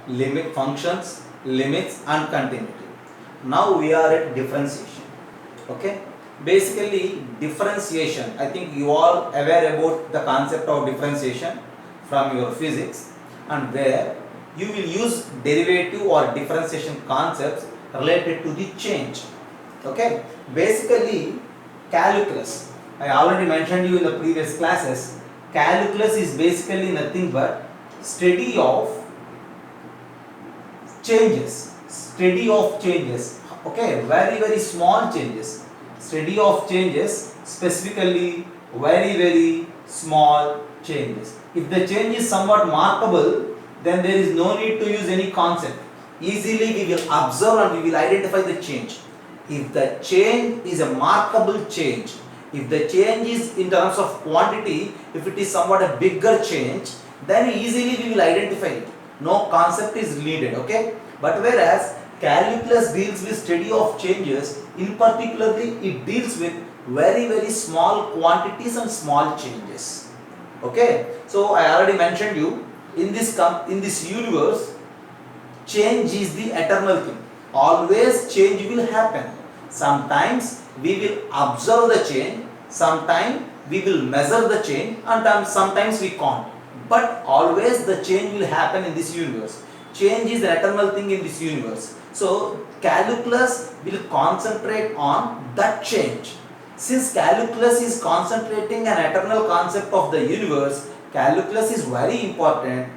limit functions, limits and continuity. Now we are at differentiation. Okay, basically differentiation, I think you all aware about the concept of differentiation from your physics, and where you will use derivative or differentiation concepts related to the change. Okay, basically calculus, I already mentioned you in the previous classes, calculus is basically nothing but study of changes, okay, very small changes, study of changes, specifically very small changes. If the change is somewhat markable, then there is no need to use any concept. Easily we will observe and we will identify the change. If the change is a markable change, if the change is in terms of quantity, if it is somewhat a bigger change, then easily we will identify it. No concept is needed, okay? But whereas calculus deals with study of changes, in particularly it deals with very small quantities and small changes. Okay? So I already mentioned you, in this universe, change is the eternal thing. Always change will happen. Sometimes we will observe the change, sometimes we will measure the change, and sometimes we can't. But always the change will happen in this universe. Change is the eternal thing in this universe. So calculus will concentrate on that change. Since calculus is concentrating an eternal concept of the universe, calculus is very important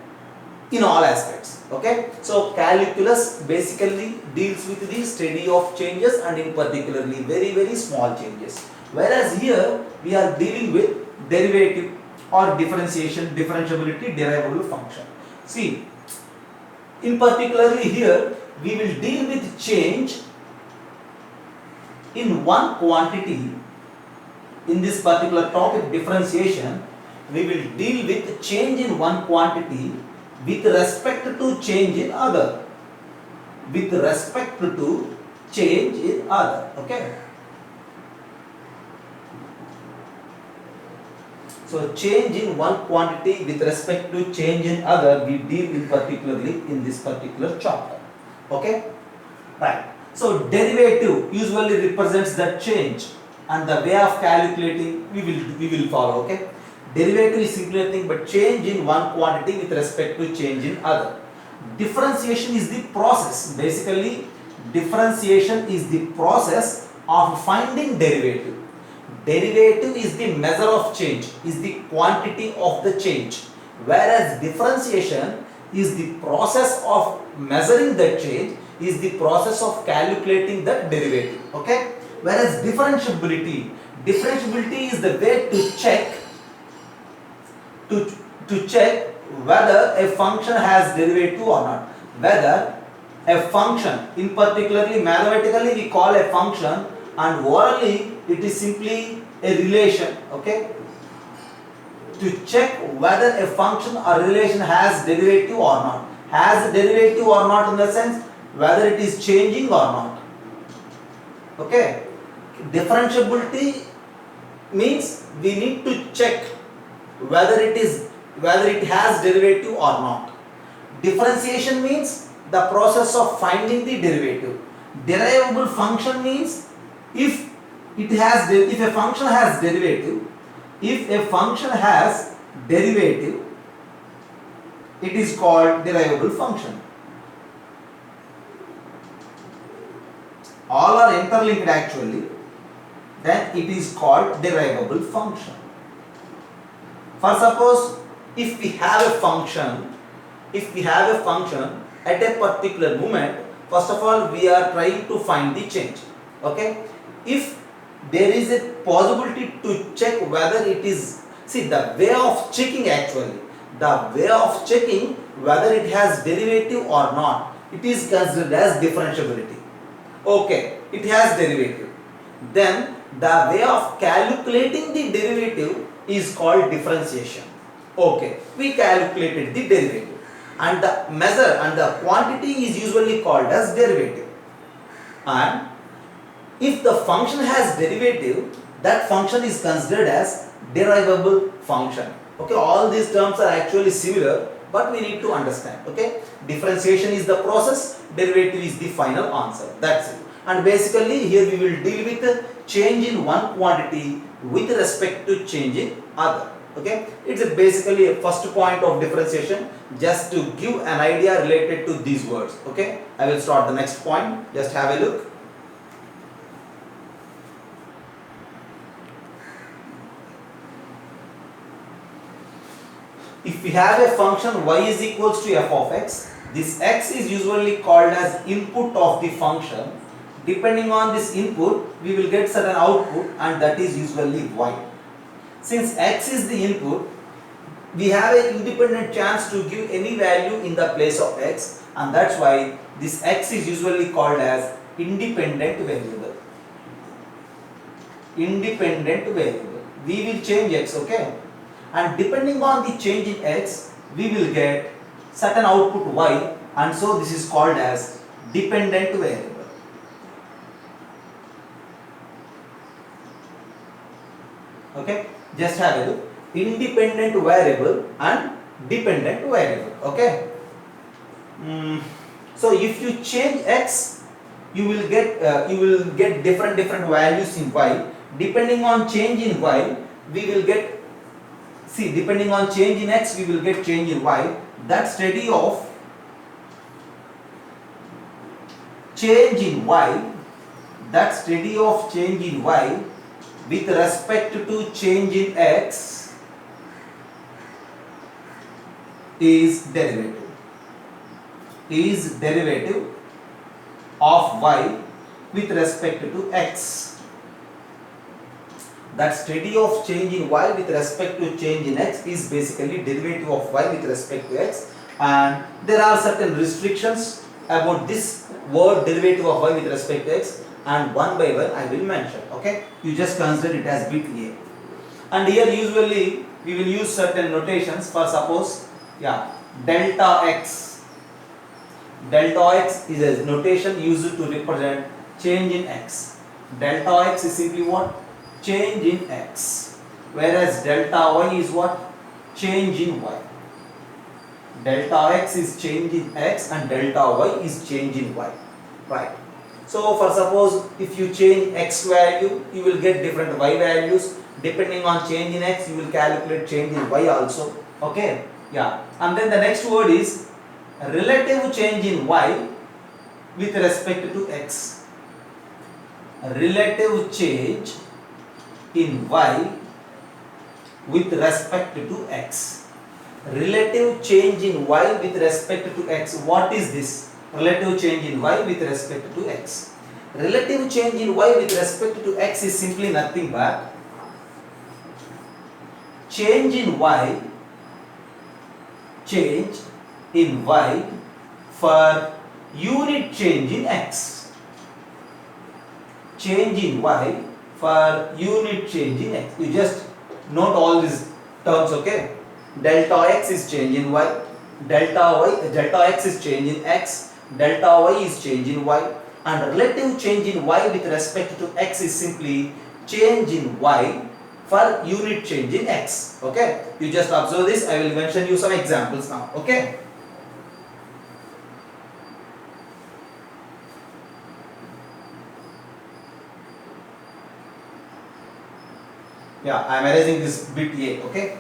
in all aspects. Okay, so calculus basically deals with the study of changes, and in particularly very small changes. Whereas here we are dealing with derivative or differentiation, differentiability, derivable function. See, in particularly here we will deal with change in one quantity. In this particular topic, differentiation, we will deal with change in one quantity with respect to change in other. With respect to change in other. Okay. So change in one quantity with respect to change in other, we deal with particularly in this particular chapter. Okay. Right. So derivative usually represents the change, and the way of calculating we will follow. Okay. Derivative is simply nothing but change in one quantity with respect to change in other. Differentiation is the process. Basically, differentiation is the process of finding derivative. Derivative is the measure of change, is the quantity of the change. Whereas differentiation is the process of measuring the change, is the process of calculating the derivative. Okay? Whereas differentiability is the way to check whether a function has derivative or not. Whether a function, in particularly mathematically we call a function, and orally it is simply a relation. Okay, to check whether a function or relation has derivative or not. Has derivative or not in the sense whether it is changing or not. Okay, differentiability means we need to check whether it has derivative or not. Differentiation means the process of finding the derivative. Derivable function means if a function has derivative, it is called derivable function. All are interlinked actually, then it is called derivable function. For suppose if we have a function at a particular moment, first of all we are trying to find the change. Okay, if there is a possibility to check whether it is, see, the way of checking whether it has derivative or not, it is considered as differentiability. Okay, it has derivative, then the way of calculating the derivative is called differentiation. Okay, we calculated the derivative, and the measure and the quantity is usually called as derivative. And if the function has derivative, that function is considered as derivable function. Okay, all these terms are actually similar, but we need to understand. Okay, differentiation is the process, derivative is the final answer. That's it. And basically here we will deal with the change in one quantity with respect to change in other. Okay, it's basically a first point of differentiation, just to give an idea related to these words. Okay, I will start the next point. Just have a look. If we have a function y is equals to f of x, this x is usually called as input of the function. Depending on this input, we will get certain output, and that is usually y. Since x is the input, we have an independent chance to give any value in the place of x, and that's why this x is usually called as independent variable. Independent variable. We will change x, okay? And depending on the change in x, we will get certain output y, and so this is called as dependent variable. Okay, just have a look. Independent variable and dependent variable. Okay. So if you change x, you will get different values in y. Depending on change in y, we will get, see, depending on change in x, we will get change in y. That study of change in y, that study of change in y with respect to change in x is derivative. Is derivative of y with respect to x. That study of change in y with respect to change in x is basically derivative of y with respect to x, and there are certain restrictions about this word derivative of y with respect to x, and one by one I will mention. Okay, you just consider it as bit a. And here usually we will use certain notations. For suppose, delta x. Delta x is a notation used to represent change in x. Delta x is simply what? Change in x. Whereas delta y is what? Change in y. Delta x is change in x and delta y is change in y. Right. So for suppose if you change x value, you will get different y values. Depending on change in x, you will calculate change in y also. Okay. Yeah. And then the next word is relative change in y with respect to x. Relative change in y with respect to x. Relative change in y with respect to x. What is this? Relative change in y with respect to x. Relative change in y with respect to x is simply nothing but change in y for unit change in x. Change in y for unit change in x. You just note all these terms, okay? Delta x is change in y, delta x is change in x, delta y is change in y, and relative change in y with respect to x is simply change in y for unit change in x. Okay, you just observe this. I will mention you some examples now. Okay. Yeah, I am erasing this bit a. Okay.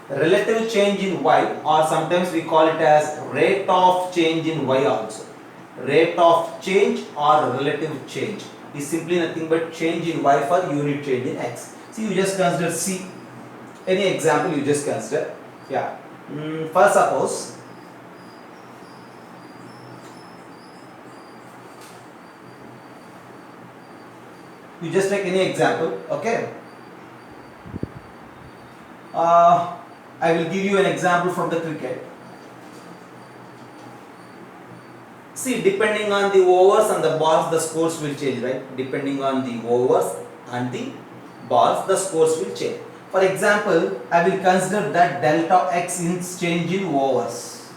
Relative change in y, or sometimes we call it as rate of change in y also. Rate of change or relative change is simply nothing but change in y for unit change in x. See, you just consider C. Any example you just consider. Yeah. First suppose you just take any example. Okay. I will give you an example from the cricket. See, depending on the overs and the balls, the scores will change, right? Depending on the overs and the balls, the scores will change. For example, I will consider that delta x is change in overs.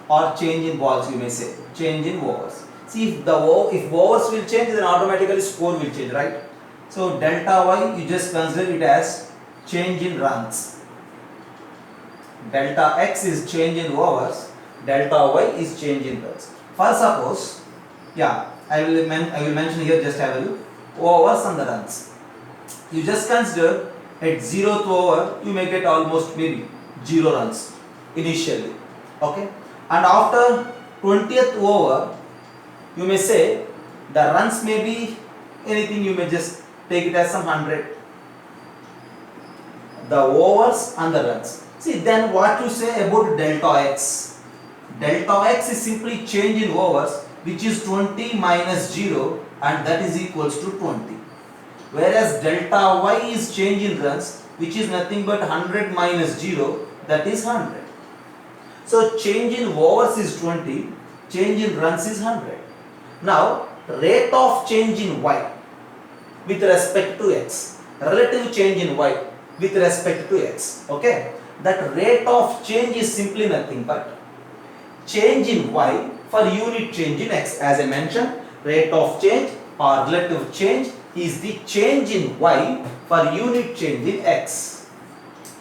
or change in balls, you may say, change in overs. See, if overs will change, then automatically score will change, right? So delta y, you just consider it as change in runs. Delta x is change in overs, delta y is change in runs. For suppose, yeah, I will mention here, just have a look, overs and the runs. You just consider at 0th over, you may get almost maybe 0 runs initially, okay? And after 20th over, you may say the runs may be anything, you may just take it as some 100. The overs and the runs. See, then what you say about delta x? Delta x is simply change in overs, which is 20 minus 0, and that is equals to 20. Whereas delta y is change in runs, which is nothing but 100 minus 0, that is 100. So change in overs is 20, change in runs is 100. Now rate of change in y with respect to x, relative change in y with respect to x, okay? That rate of change is simply nothing but change in y for unit change in x. As I mentioned, rate of change or relative change is the change in y for unit change in x.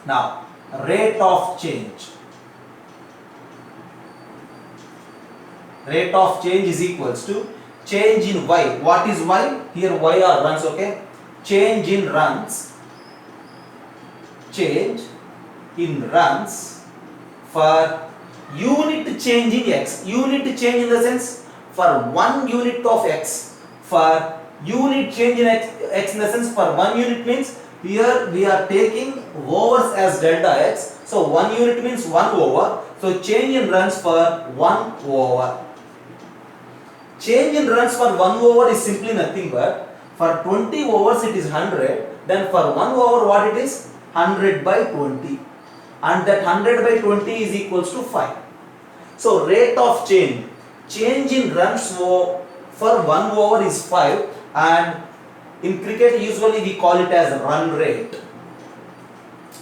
Now rate of change. Rate of change is equals to change in y. What is y? Here y are runs, okay? Change in runs. Change in runs for unit change in x. Unit change in the sense for 1 unit of x. For unit change in x in the sense for 1 unit means here we are taking overs as delta x. So 1 unit means 1 over. So change in runs for 1 over. Change in runs for 1 over is simply nothing but for 20 overs it is 100. Then for 1 over what it is? 100 by 20. And that 100 by 20 is equals to 5. So rate of change in runs for 1 over is 5, and in cricket usually we call it as run rate.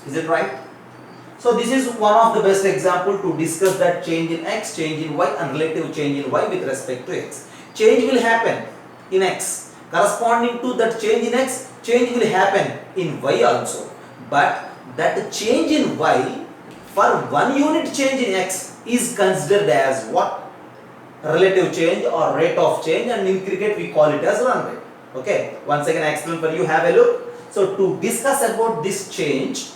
Is it right? So this is one of the best example to discuss that change in x, change in y and relative change in y with respect to x. Change will happen in x. Corresponding to that change in x, change will happen in y also. But that change in y for 1 unit change in x is considered as what? Relative change or rate of change, and in cricket we call it as run rate. Okay, once again I explain for you, have a look. So to discuss about this change,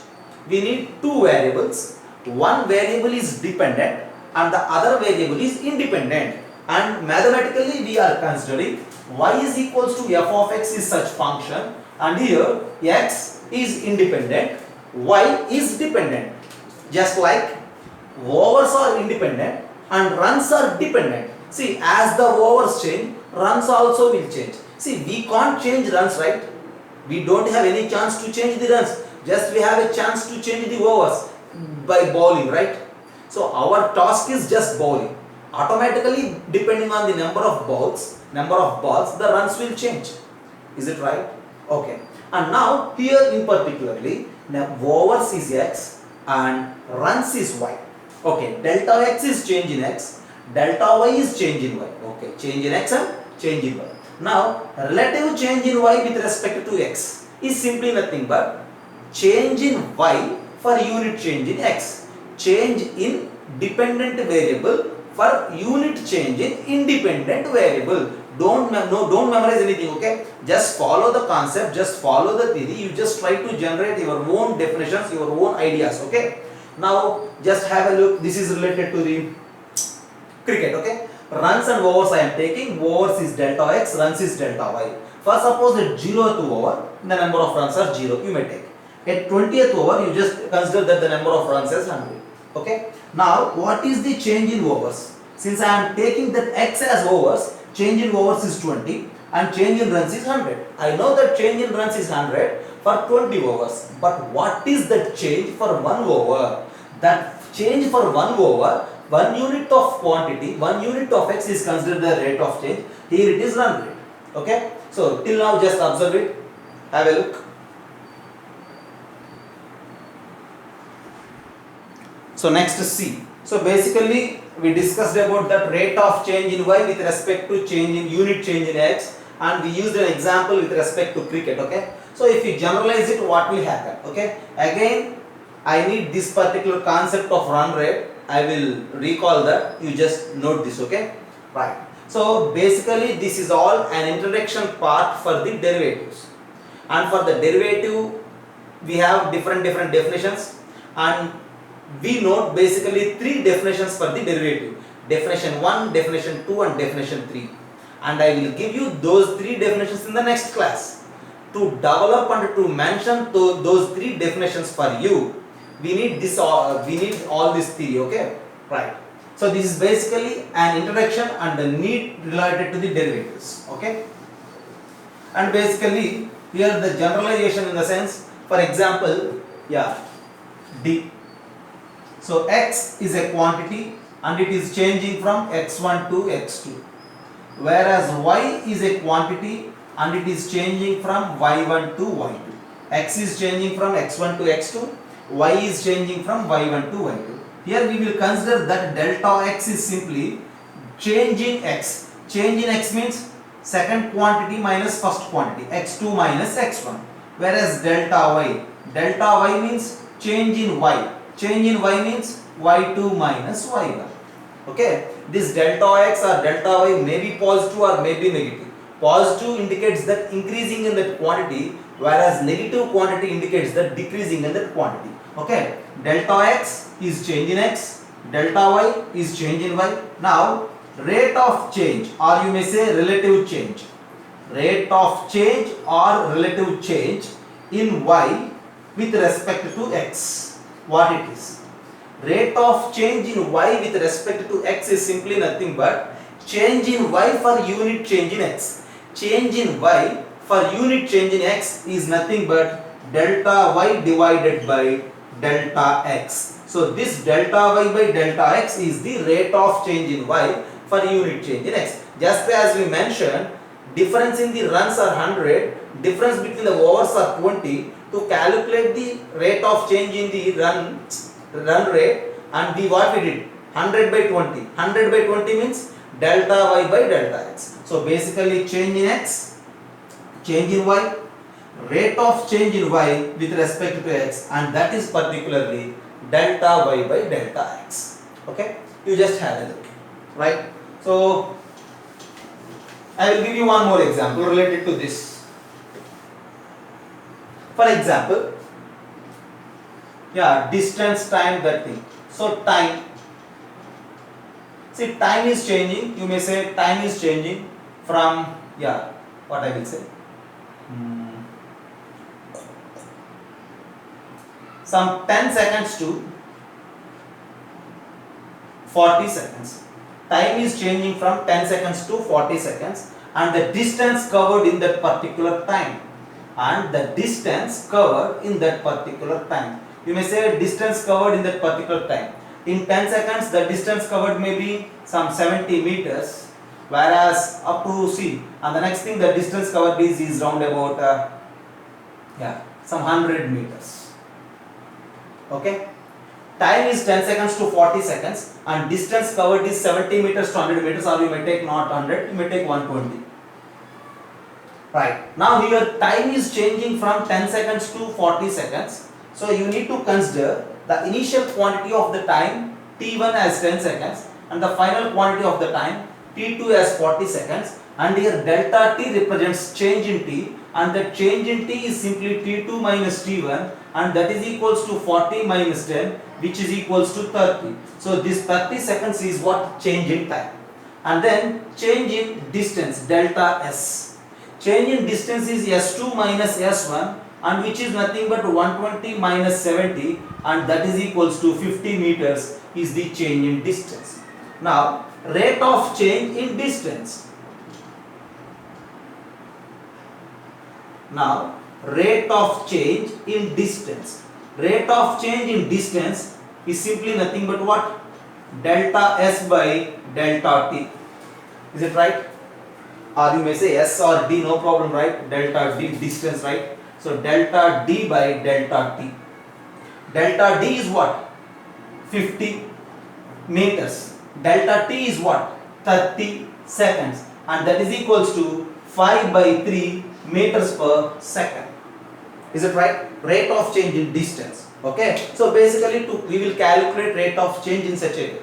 we need 2 variables. One variable is dependent and the other variable is independent, and mathematically we are considering y is equals to f of x is such function, and here x is independent, y is dependent. Just like overs are independent and runs are dependent. See, as the overs change, runs also will change. See, we can't change runs, right? We don't have any chance to change the runs. Just we have a chance to change the overs by bowling, right? So our task is just bowling. Automatically, depending on the number of balls, the runs will change. Is it right? Okay. And now here in particularly, now overs is x and runs is y. Okay, delta x is change in x, delta y is change in y. Okay, change in x and change in y. Now, relative change in y with respect to x is simply nothing but change in y for unit change in x, change in dependent variable for unit change in independent variable. Don't memorize anything, okay? Just follow the concept, just follow the theory. You just try to generate your own definitions, your own ideas, okay? Now, just have a look. This is related to the cricket, okay? Runs and overs I am taking. Overs is delta x, runs is delta y. First, suppose at 0th over, the number of runs are 0. You may take. At 20th over, you just consider that the number of runs is 100. Okay? Now, what is the change in overs? Since I am taking that x as overs, change in overs is 20 and change in runs is 100. I know that change in runs is 100 for 20 overs. But what is that change for 1 over? That change for 1 over, 1 unit of quantity, 1 unit of x is considered the rate of change. Here it is run rate. Okay? So, till now just observe it. Have a look. So, next is C. So, basically we discussed about that rate of change in y with respect to change in unit change in x, and we used an example with respect to cricket. Okay, so if you generalize it, what will happen? Okay, again I need this particular concept of run rate. I will recall that, you just note this. Okay, right. So basically this is all an introduction part for the derivatives, and for the derivative we have different definitions, and we note basically three definitions for the derivative: definition 1, definition 2 and definition 3, and I will give you those three definitions in the next class. To develop and to mention those three definitions for you, we need all this theory. Okay, right. So this is basically an introduction and the need related to the derivatives. Okay, and basically here the generalization in the sense, for example, d. So x is a quantity and it is changing from x1 to x2, whereas y is a quantity and it is changing from y1 to y2. X is changing from x1 to x2, y is changing from y1 to y2. Here we will consider that delta x is simply change in x. Change in x means second quantity minus first quantity, x2 minus x1, whereas delta y means change in y. Change in y means y2 minus y1. Okay, this delta x or delta y may be positive or may be negative. Positive indicates that increasing in that quantity, whereas negative quantity indicates that decreasing in that quantity. Okay, delta x is change in x, delta y is change in y. Now rate of change, or you may say relative change. Rate of change or relative change in y with respect to x. What it is? Rate of change in y with respect to x is simply nothing but change in y for unit change in x. Change in y for unit change in x is nothing but delta y divided by delta x. So this delta y by delta x is the rate of change in y for unit change in x. Just as we mentioned, difference in the runs are 100, difference between the overs are 20. To calculate the rate of change in the run rate, and what we did, 100 by 20. 100 by 20 means delta y by delta x. So basically change in x, change in y, rate of change in y with respect to x, and that is particularly delta y by delta x. Okay, you just have a look, right? So I will give you one more example related to this. For example, distance, time, that thing. So time, see, time is changing. You may say time is changing from, what I will say, some 10 seconds to 40 seconds. Time is changing from 10 seconds to 40 seconds, and the distance covered in that particular time. You may say distance covered in that particular time. In 10 seconds, the distance covered may be some 70 meters, whereas up to and the next thing, the distance covered is round about some 100 meters. Okay, time is 10 seconds to 40 seconds, and distance covered is 70 meters to 100 meters, or you may take not 100, you may take 120. Right, now here time is changing from 10 seconds to 40 seconds. So you need to consider the initial quantity of the time t1 as 10 seconds and the final quantity of the time t2 as 40 seconds, and here delta t represents change in t, and the change in t is simply t2 minus t1, and that is equals to 40 minus 10, which is equals to 30. So this 30 seconds is what? Change in time. And then change in distance, delta s. Change in distance is s2 minus s1, and which is nothing but 120 minus 70, and that is equals to 50 meters is the change in distance. Now rate of change in distance. Now rate of change in distance. Rate of change in distance is simply nothing but what? Delta s by delta t. Is it right? Or you may say s or d, no problem, right? Delta d, distance, right? So delta d by delta t. Delta d is what? 50 meters. delta t is what? 30 seconds, and that is equals to 5 by 3 meters per second. Is it right? Rate of change in distance. Okay, so basically we will calculate rate of change in such a way,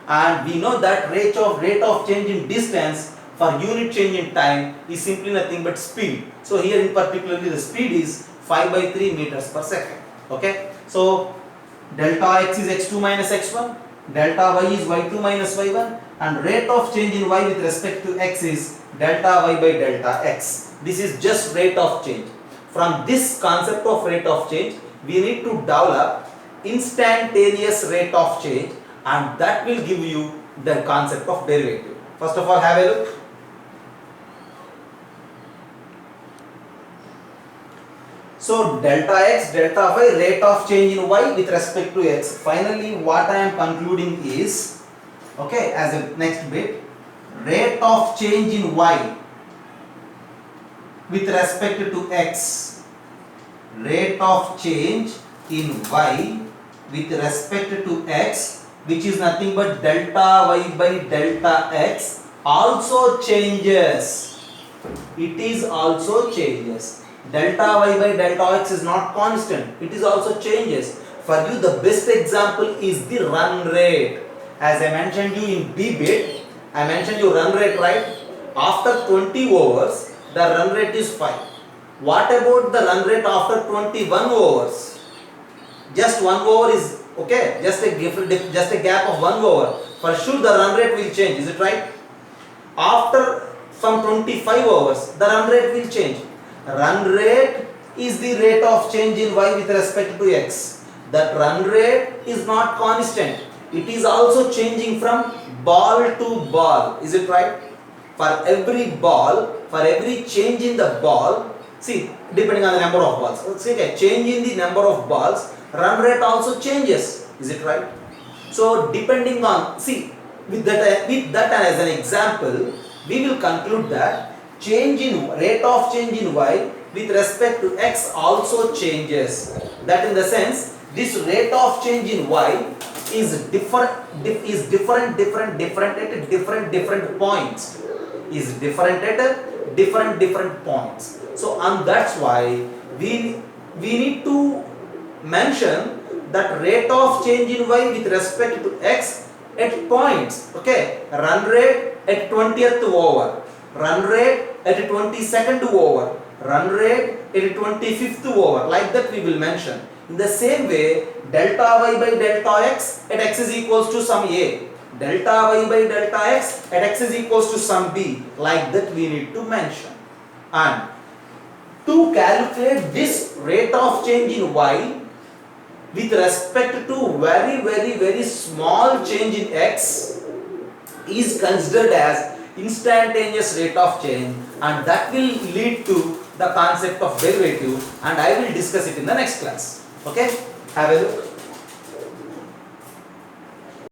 and we know that rate of change in distance for unit change in time is simply nothing but speed. So here in particularly the speed is 5 by 3 meters per second. Okay, so delta x is x2 minus x1, delta y is y2 minus y1, and rate of change in y with respect to x is delta y by delta x. This is just rate of change. From this concept of rate of change, we need to develop instantaneous rate of change, and that will give you the concept of derivative. First of all, have a look. So delta x, delta y, rate of change in y with respect to x. Finally, what I am concluding is, okay, as a next bit, rate of change in y with respect to x. Rate of change in y with respect to x, which is nothing but delta y by delta x, also changes. It is also changes. Delta y by delta x is not constant, it is also changes. For you, the best example is the run rate. As I mentioned you in B bit, I mentioned you run rate, right? After 20 overs, the run rate is 5. What about the run rate after 21 overs? Just 1 over is okay, just a gap of 1 over. For sure the run rate will change, is it right? After some 25 overs, the run rate will change. Run rate is the rate of change in y with respect to x. That run rate is not constant. It is also changing from ball to ball, is it right? For every ball, for every change in the ball, see, depending on the number of balls, okay, change in the number of balls, run rate also changes, is it right? So depending on, see, with that as an example, we will conclude that change in rate of change in y with respect to x also changes. That in the sense, this rate of change in y is different at different points. Is different at different points. So and that's why we need to mention that rate of change in y with respect to x at points. Okay, run rate at 20th over, run rate at 22nd over, run rate at 25th over, like that we will mention. In the same way, delta y by delta x at x is equals to some a, delta y by delta x at x is equals to some b, like that we need to mention. And to calculate this rate of change in y with respect to very small change in x is considered as instantaneous rate of change, and that will lead to the concept of derivative, and I will discuss it in the next class. Okay, have a look.